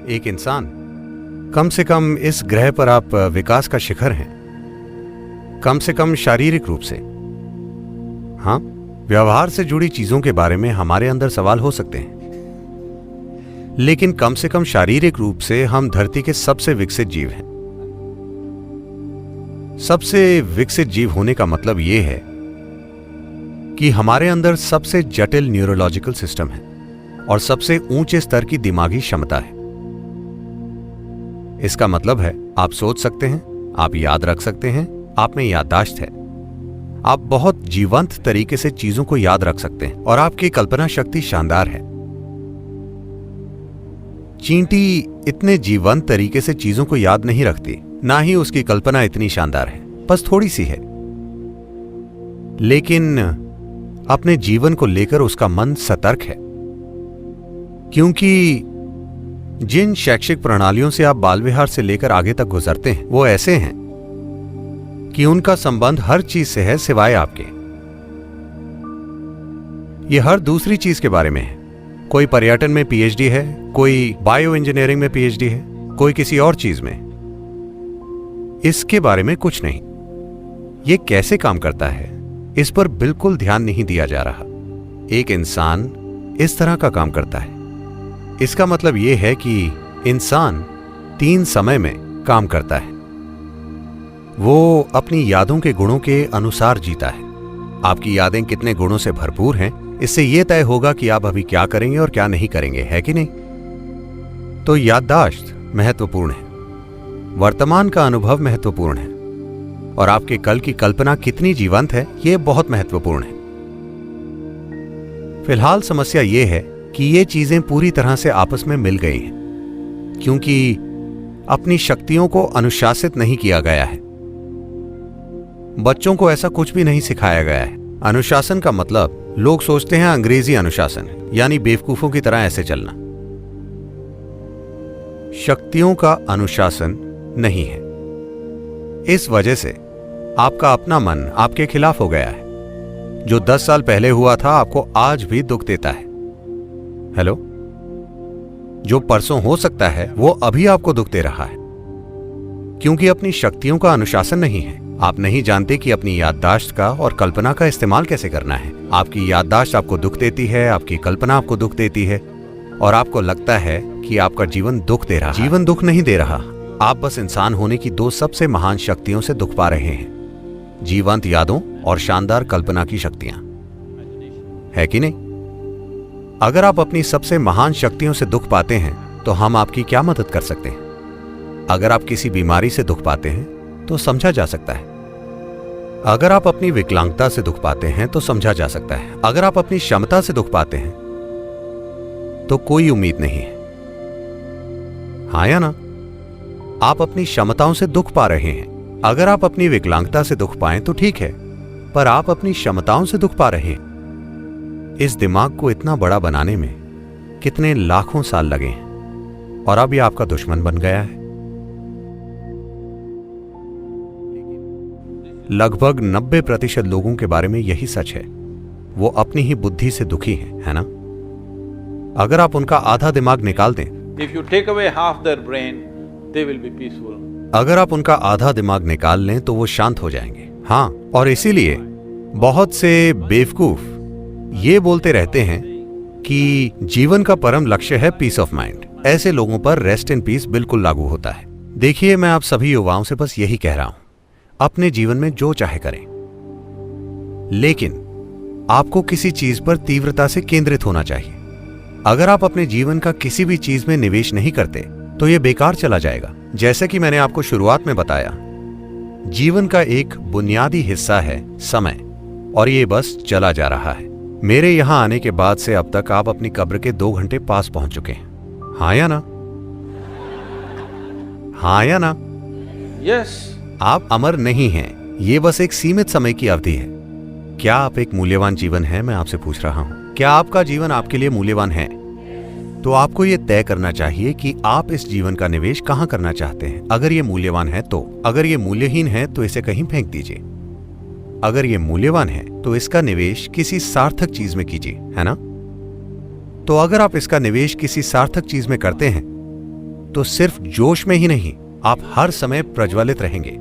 एक इंसान, कम से कम इस ग्रह पर आप विकास का शिखर हैं, कम से कम शारीरिक रूप से। हाँ, व्यवहार से जुड़ी चीजों के बारे में हमारे अंदर सवाल हो सकते हैं, लेकिन कम से कम शारीरिक रूप से हम धरती के सबसे विकसित जीव हैं। सबसे विकसित जीव होने का मतलब यह है कि हमारे अंदर सबसे जटिल न्यूरोलॉजिकल सिस्टम है और सबसे ऊंचे स्तर की दिमागी क्षमता है। इसका मतलब है आप सोच सकते हैं, आप याद रख सकते हैं, आप में याददाश्त है, आप बहुत जीवंत तरीके से चीजों को याद रख सकते हैं और आपकी कल्पना शक्ति शानदार है। चींटी इतने जीवंत तरीके से चीजों को याद नहीं रखती, ना ही उसकी कल्पना इतनी शानदार है, बस थोड़ी सी है। लेकिन अपने जीवन को लेकर उसका मन सतर्क है, क्योंकि जिन शैक्षिक प्रणालियों से आप बाल विहार से लेकर आगे तक गुजरते हैं वो ऐसे हैं कि उनका संबंध हर चीज से है सिवाय आपके। ये हर दूसरी चीज के बारे में है। कोई पर्यटन में पीएचडी है, कोई बायो इंजीनियरिंग में पीएचडी है, कोई किसी और चीज में। इसके बारे में कुछ नहीं। ये कैसे काम करता है इस पर बिल्कुल ध्यान नहीं दिया जा रहा। एक इंसान इस तरह का काम करता है। इसका मतलब यह है कि इंसान 3 समय में काम करता है। वो अपनी यादों के गुणों के अनुसार जीता है। आपकी यादें कितने गुणों से भरपूर हैं, इससे यह तय होगा कि आप अभी क्या करेंगे और क्या नहीं करेंगे, है कि नहीं? तो याददाश्त महत्वपूर्ण है, वर्तमान का अनुभव महत्वपूर्ण है, और आपके कल की कल्पना कितनी जीवंत है यह बहुत महत्वपूर्ण है। फिलहाल समस्या यह है कि ये चीजें पूरी तरह से आपस में मिल गई हैं, क्योंकि अपनी शक्तियों को अनुशासित नहीं किया गया है। बच्चों को ऐसा कुछ भी नहीं सिखाया गया है। अनुशासन का मतलब लोग सोचते हैं अंग्रेजी अनुशासन, यानी बेवकूफों की तरह ऐसे चलना। शक्तियों का अनुशासन नहीं है। इस वजह से आपका अपना मन आपके खिलाफ हो गया है। जो 10 साल पहले हुआ था आपको आज भी दुख देता है। हेलो, जो परसों हो सकता है वो अभी आपको दुख दे रहा है, क्योंकि अपनी शक्तियों का अनुशासन नहीं है। आप नहीं जानते कि अपनी याददाश्त का और कल्पना का इस्तेमाल कैसे करना है। आपकी याददाश्त आपको दुख देती है, आपकी कल्पना आपको दुख देती है, और आपको लगता है कि आपका जीवन दुख दे रहा है। जीवन दुख नहीं दे रहा। आप बस इंसान होने की 2 सबसे महान शक्तियों से दुख पा रहे हैं, जीवंत यादों और शानदार कल्पना की शक्तियां, है कि नहीं? अगर आप अपनी सबसे महान शक्तियों से दुख पाते हैं तो हम आपकी क्या मदद कर सकते हैं? अगर आप किसी बीमारी से दुख पाते हैं तो समझा जा सकता है। अगर आप अपनी विकलांगता से दुख पाते हैं तो समझा जा सकता है। अगर आप अपनी क्षमता से दुख पाते हैं तो कोई उम्मीद नहीं है, हाँ या ना? आप अपनी क्षमताओं से दुख पा रहे हैं। अगर आप अपनी विकलांगता से दुख पाएं तो ठीक है, पर आप अपनी क्षमताओं से दुख पा रहे हैं। इस दिमाग को इतना बड़ा बनाने में कितने लाखों साल लगे हैं, और अब यह आपका दुश्मन बन गया है। लगभग 90% लोगों के बारे में यही सच है। वो अपनी ही बुद्धि से दुखी हैं, है ना? अगर आप उनका आधा दिमाग निकाल दें, If you take away half their brain, they will be peaceful. अगर आप उनका आधा दिमाग निकाल लें तो वो शांत हो जाएंगे। हाँ, और इसीलिए बहुत से बेवकूफ ये बोलते रहते हैं कि जीवन का परम लक्ष्य है पीस ऑफ माइंड। ऐसे लोगों पर रेस्ट इन पीस बिल्कुल लागू होता है। देखिए, मैं आप सभी युवाओं से बस यही कह रहा हूं, अपने जीवन में जो चाहे करें, लेकिन आपको किसी चीज पर तीव्रता से केंद्रित होना चाहिए। अगर आप अपने जीवन का किसी भी चीज में निवेश नहीं करते तो यह बेकार चला जाएगा। जैसे कि मैंने आपको शुरुआत में बताया, जीवन का एक बुनियादी हिस्सा है समय, और ये बस चला जा रहा है। मेरे यहां आने के बाद से अब तक आप अपनी कब्र के 2 घंटे पास पहुंच चुके हैं, हाँ या ना? हाँ या ना? Yes. आप अमर नहीं हैं, ये बस एक सीमित समय की अवधि है। क्या आप एक मूल्यवान जीवन है? मैं आपसे पूछ रहा हूं, क्या आपका जीवन आपके लिए मूल्यवान है? तो आपको यह तय करना चाहिए कि आप इस जीवन का निवेश कहां करना चाहते हैं। अगर ये मूल्यवान है तो, अगर ये मूल्यहीन है तो इसे कहीं फेंक दीजिए। अगर ये मूल्यवान है तो इसका निवेश किसी सार्थक चीज में कीजिए, है ना? तो अगर आप इसका निवेश किसी सार्थक चीज में करते हैं तो सिर्फ जोश में ही नहीं, आप हर समय प्रज्वलित रहेंगे।